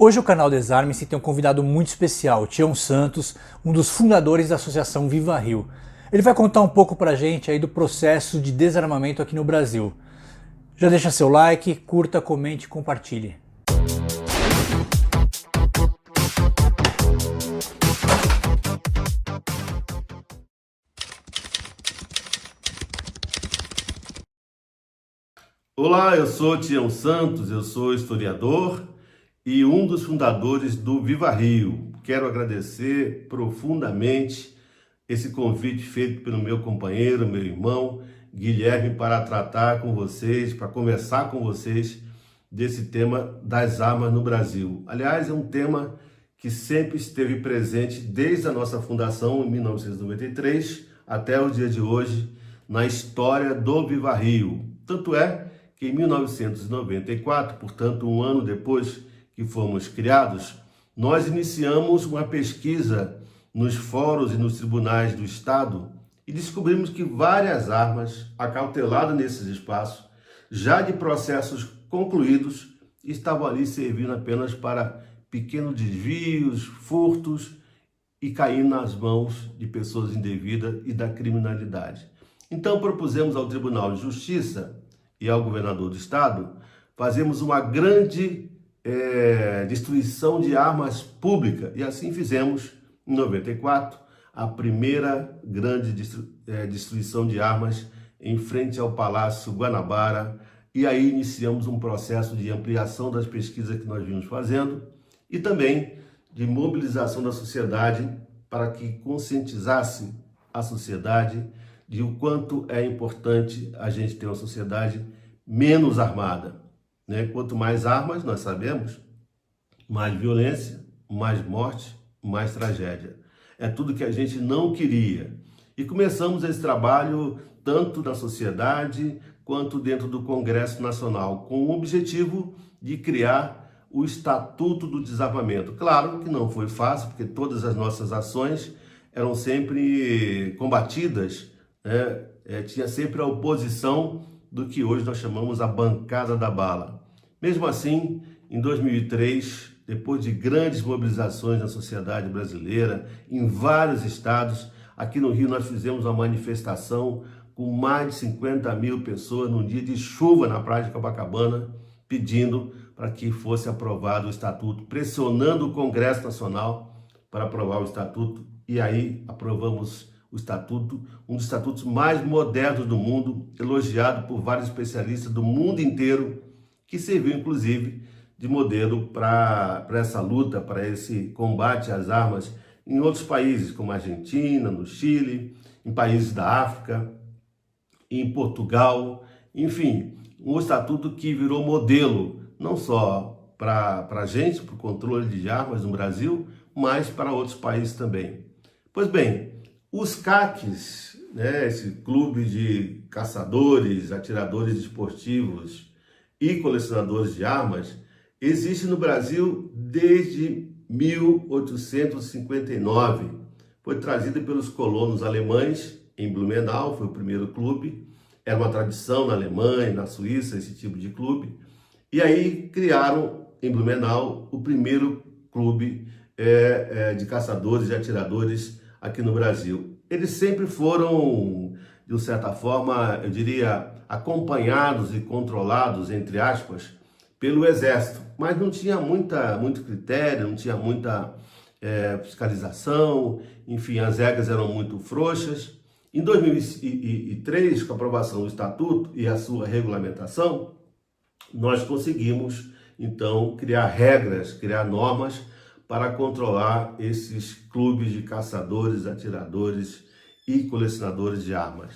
Hoje o canal Desarme-se tem um convidado muito especial, o Tião Santos, um dos fundadores da Associação Viva Rio. Ele vai contar um pouco pra gente aí do processo de desarmamento aqui no Brasil. Já deixa seu like, curta, comente e compartilhe. Olá, eu sou Tião Santos, eu sou historiador e um dos fundadores do Viva Rio. Quero agradecer profundamente esse convite feito pelo meu companheiro, meu irmão Guilherme, para tratar com vocês, para conversar com vocês desse tema das armas no Brasil. Aliás, é um tema que sempre esteve presente desde a nossa fundação em 1993 até o dia de hoje na história do Viva Rio. Tanto é que em 1994, portanto um ano depois que fomos criados, nós iniciamos uma pesquisa nos fóruns e nos tribunais do Estado e descobrimos que várias armas acauteladas nesses espaços, já de processos concluídos, estavam ali servindo apenas para pequenos desvios, furtos e caindo nas mãos de pessoas indevidas e da criminalidade. Então propusemos ao Tribunal de Justiça e ao governador do estado, fazemos uma grande destruição de armas públicas. E assim fizemos, em 94, a primeira grande destruição de armas em frente ao Palácio Guanabara. E aí iniciamos um processo de ampliação das pesquisas que nós vimos fazendo e também de mobilização da sociedade para que conscientizasse a sociedade de o quanto é importante a gente ter uma sociedade menos armada, né? Quanto mais armas, nós sabemos, mais violência, mais morte, mais tragédia. É tudo que a gente não queria. E começamos esse trabalho tanto na sociedade quanto dentro do Congresso Nacional, com o objetivo de criar o Estatuto do Desarmamento. Claro que não foi fácil, porque todas as nossas ações eram sempre combatidas, tinha sempre a oposição do que hoje nós chamamos a bancada da bala. Mesmo assim, em 2003, depois de grandes mobilizações na sociedade brasileira, em vários estados, aqui no Rio nós fizemos uma manifestação com mais de 50 mil pessoas num dia de chuva na praia de Copacabana, pedindo para que fosse aprovado o Estatuto, pressionando o Congresso Nacional para aprovar o Estatuto, e aí aprovamos o Estatuto, um dos estatutos mais modernos do mundo, elogiado por vários especialistas do mundo inteiro, que serviu inclusive de modelo para essa luta, para esse combate às armas em outros países, como a Argentina, no Chile, em países da África, em Portugal, enfim, um estatuto que virou modelo, não só para a gente, para o controle de armas no Brasil, mas para outros países também. Pois bem, os CACs, esse clube de caçadores, atiradores esportivos e colecionadores de armas, existe no Brasil desde 1859. Foi trazido pelos colonos alemães em Blumenau, foi o primeiro clube. Era uma tradição na Alemanha, na Suíça, esse tipo de clube. E aí criaram em Blumenau o primeiro clube de caçadores e atiradores aqui no Brasil. Eles sempre foram, de certa forma, eu diria, acompanhados e controlados, entre aspas, pelo Exército, mas não tinha muito critério, não tinha muita fiscalização, enfim, as regras eram muito frouxas. Em 2003, com a aprovação do Estatuto e a sua regulamentação, nós conseguimos, então, criar regras, criar normas para controlar esses clubes de caçadores, atiradores e colecionadores de armas.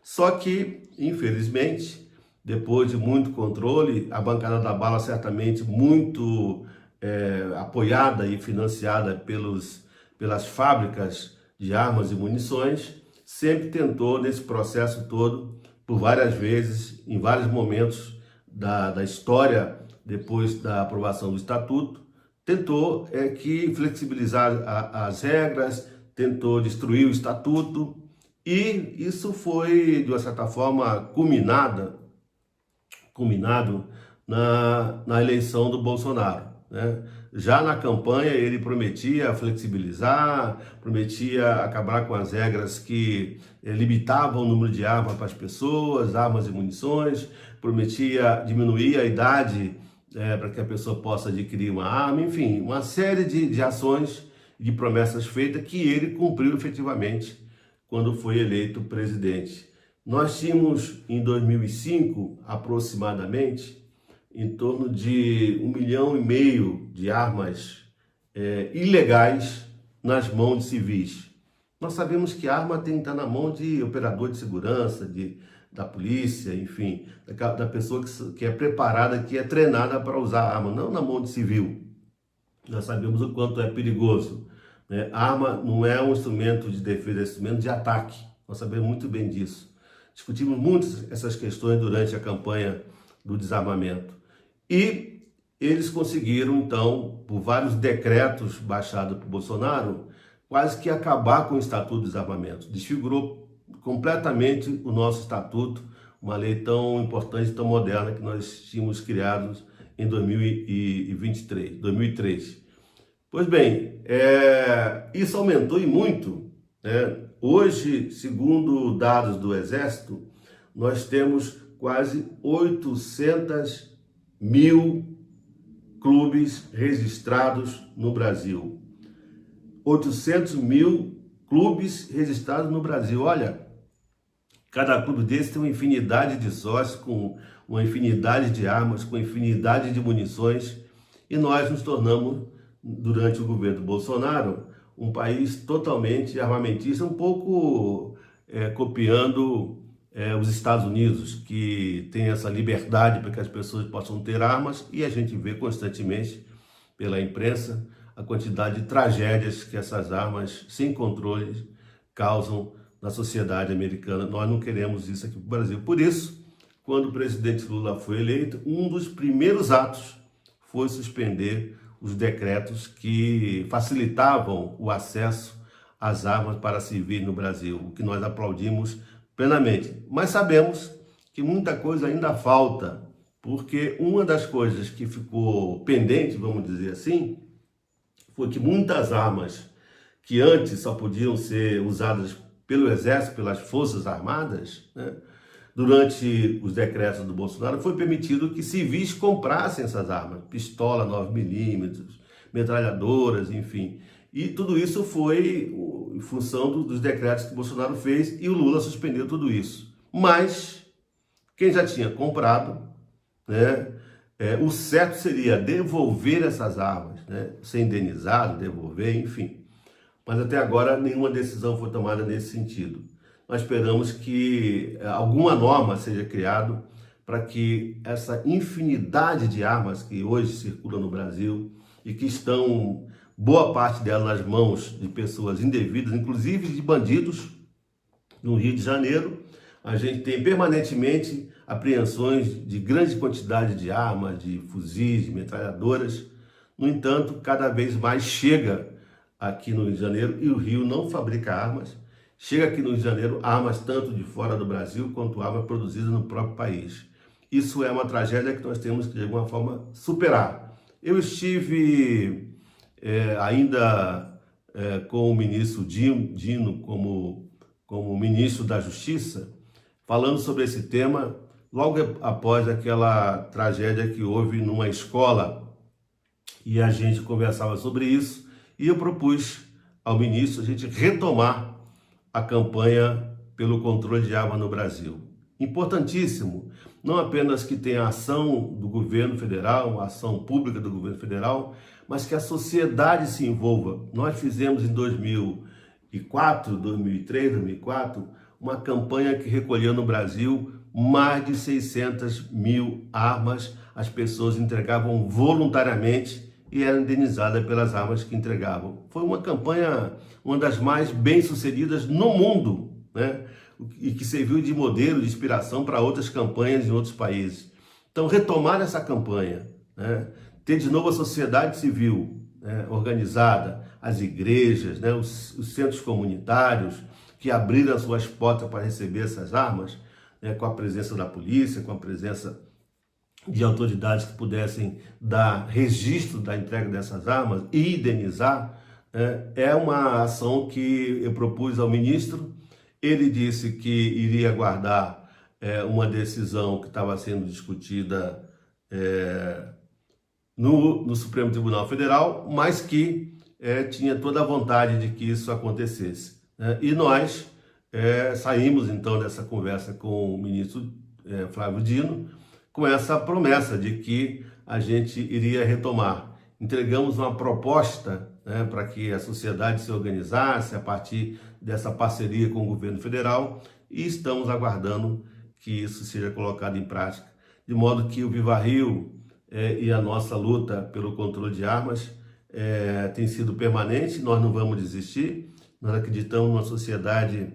Só que, infelizmente, depois de muito controle, a bancada da bala certamente muito apoiada e financiada pelas fábricas de armas e munições, sempre tentou, nesse processo todo, por várias vezes, em vários momentos da história, depois da aprovação do Estatuto, tentou que flexibilizar as regras, tentou destruir o Estatuto, e isso foi, de uma certa forma, culminado na eleição do Bolsonaro. né? Já na campanha ele prometia flexibilizar, prometia acabar com as regras que limitavam o número de armas para as pessoas, armas e munições, prometia diminuir a idade para que a pessoa possa adquirir uma arma, enfim, uma série de ações e de promessas feitas que ele cumpriu efetivamente quando foi eleito presidente. Nós tínhamos em 2005 aproximadamente em torno de 1,5 milhão de armas ilegais nas mãos de civis. Nós sabemos que a arma tem que estar na mão de operador de segurança, da polícia, enfim, da pessoa que é preparada, que é treinada para usar a arma, não na mão de civil. Nós sabemos o quanto é perigoso, né? A arma não é um instrumento de defesa, é um instrumento de ataque. Nós sabemos muito bem disso. Discutimos muito essas questões durante a campanha do desarmamento. E eles conseguiram, então, por vários decretos baixados por Bolsonaro, quase que acabar com o Estatuto do Desarmamento. Desfigurou completamente o nosso Estatuto, uma lei tão importante, tão moderna que nós tínhamos criado em 2003. Pois bem, isso aumentou e muito, né? Hoje, segundo dados do Exército, nós temos quase 800 mil clubes registrados no Brasil. 800 mil clubes registrados no Brasil. Olha, cada clube desse tem uma infinidade de sócios, com uma infinidade de armas, com infinidade de munições, e nós nos tornamos, durante o governo Bolsonaro, um país totalmente armamentista, um pouco copiando os Estados Unidos, que tem essa liberdade para que as pessoas possam ter armas, e a gente vê constantemente pela imprensa a quantidade de tragédias que essas armas sem controle causam na sociedade americana. Nós não queremos isso aqui no Brasil. Por isso, quando o presidente Lula foi eleito, um dos primeiros atos foi suspender os decretos que facilitavam o acesso às armas para civis no Brasil, o que nós aplaudimos plenamente. Mas sabemos que muita coisa ainda falta, porque uma das coisas que ficou pendente, vamos dizer assim, foi que muitas armas que antes só podiam ser usadas pelo Exército, pelas Forças Armadas, né, durante os decretos do Bolsonaro, foi permitido que civis comprassem essas armas, pistola 9mm, metralhadoras, enfim. E tudo isso foi em função dos decretos que o Bolsonaro fez, e o Lula suspendeu tudo isso. Mas quem já tinha comprado, né, o certo seria devolver essas armas, né, ser indenizado, devolver, enfim. Mas até agora nenhuma decisão foi tomada nesse sentido. Nós esperamos que alguma norma seja criada para que essa infinidade de armas que hoje circulam no Brasil e que estão, boa parte delas, nas mãos de pessoas indevidas, inclusive de bandidos, no Rio de Janeiro, a gente tem permanentemente apreensões de grande quantidade de armas, de fuzis, de metralhadoras. No entanto, cada vez mais chega aqui no Rio de Janeiro, e o Rio não fabrica armas. Chega aqui no Rio de Janeiro armas tanto de fora do Brasil quanto armas produzidas no próprio país. Isso é uma tragédia que nós temos que, de alguma forma, superar. Eu estive com o ministro Dino como ministro da Justiça, falando sobre esse tema, logo após aquela tragédia que houve numa escola, e a gente conversava sobre isso, e eu propus ao ministro a gente retomar a campanha pelo controle de armas no Brasil. Importantíssimo, não apenas que tenha ação do governo federal, uma ação pública do governo federal, mas que a sociedade se envolva. Nós fizemos em 2004, uma campanha que recolheu no Brasil mais de 600 mil armas. As pessoas entregavam voluntariamente e eram indenizadas pelas armas que entregavam. Foi uma campanha, uma das mais bem-sucedidas no mundo, né? E que serviu de modelo, de inspiração para outras campanhas em outros países. Então, retomar essa campanha, né? Ter de novo a sociedade civil, né, organizada, as igrejas, né, os centros comunitários que abriram as suas portas para receber essas armas, né, com a presença da polícia, com a presença de autoridades que pudessem dar registro da entrega dessas armas e indenizar, é uma ação que eu propus ao ministro. Ele disse que iria aguardar uma decisão que estava sendo discutida no Supremo Tribunal Federal, mas que tinha toda a vontade de que isso acontecesse. E nós saímos então dessa conversa com o ministro Flávio Dino, com essa promessa de que a gente iria retomar. Entregamos uma proposta para que a sociedade se organizasse a partir dessa parceria com o governo federal e estamos aguardando que isso seja colocado em prática, de modo que o Viva Rio e a nossa luta pelo controle de armas tem sido permanente. Nós não vamos desistir, nós acreditamos numa sociedade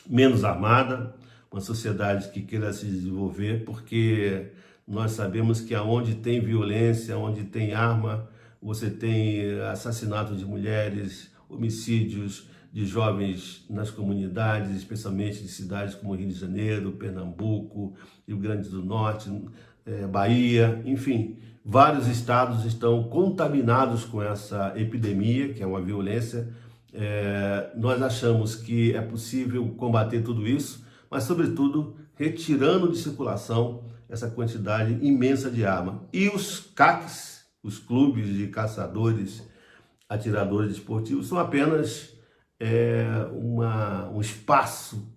menos armada, uma sociedade que queira se desenvolver, porque nós sabemos que aonde tem violência, onde tem arma, você tem assassinato de mulheres, homicídios de jovens nas comunidades, especialmente de cidades como Rio de Janeiro, Pernambuco, Rio Grande do Norte, Bahia, enfim, vários estados estão contaminados com essa epidemia, que é uma violência. Nós achamos que é possível combater tudo isso, mas, sobretudo, retirando de circulação essa quantidade imensa de arma. E os CACs, os clubes de caçadores, atiradores esportivos, são apenas um espaço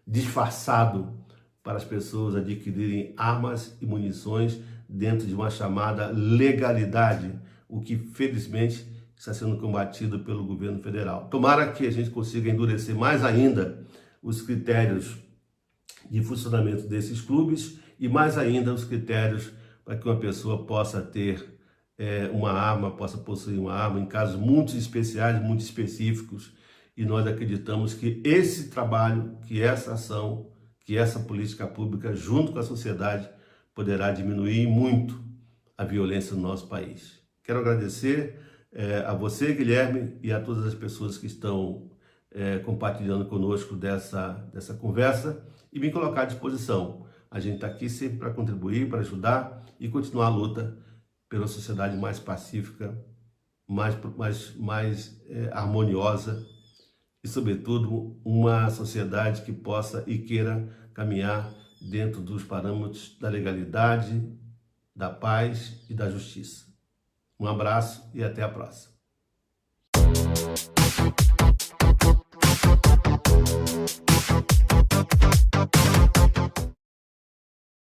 disfarçado para as pessoas adquirirem armas e munições dentro de uma chamada legalidade, o que, felizmente, está sendo combatido pelo governo federal. Tomara que a gente consiga endurecer mais ainda os critérios de funcionamento desses clubes e mais ainda os critérios para que uma pessoa possa ter uma arma, possa possuir uma arma em casos muito especiais, muito específicos. E nós acreditamos que esse trabalho, que essa ação, que essa política pública, junto com a sociedade, poderá diminuir muito a violência no nosso país. Quero agradecer a você, Guilherme, e a todas as pessoas que estão compartilhando conosco dessa conversa e me colocar à disposição. A gente está aqui sempre para contribuir, para ajudar e continuar a luta pela sociedade mais pacífica, mais harmoniosa e, sobretudo, uma sociedade que possa e queira caminhar dentro dos parâmetros da legalidade, da paz e da justiça. Um abraço e até a próxima.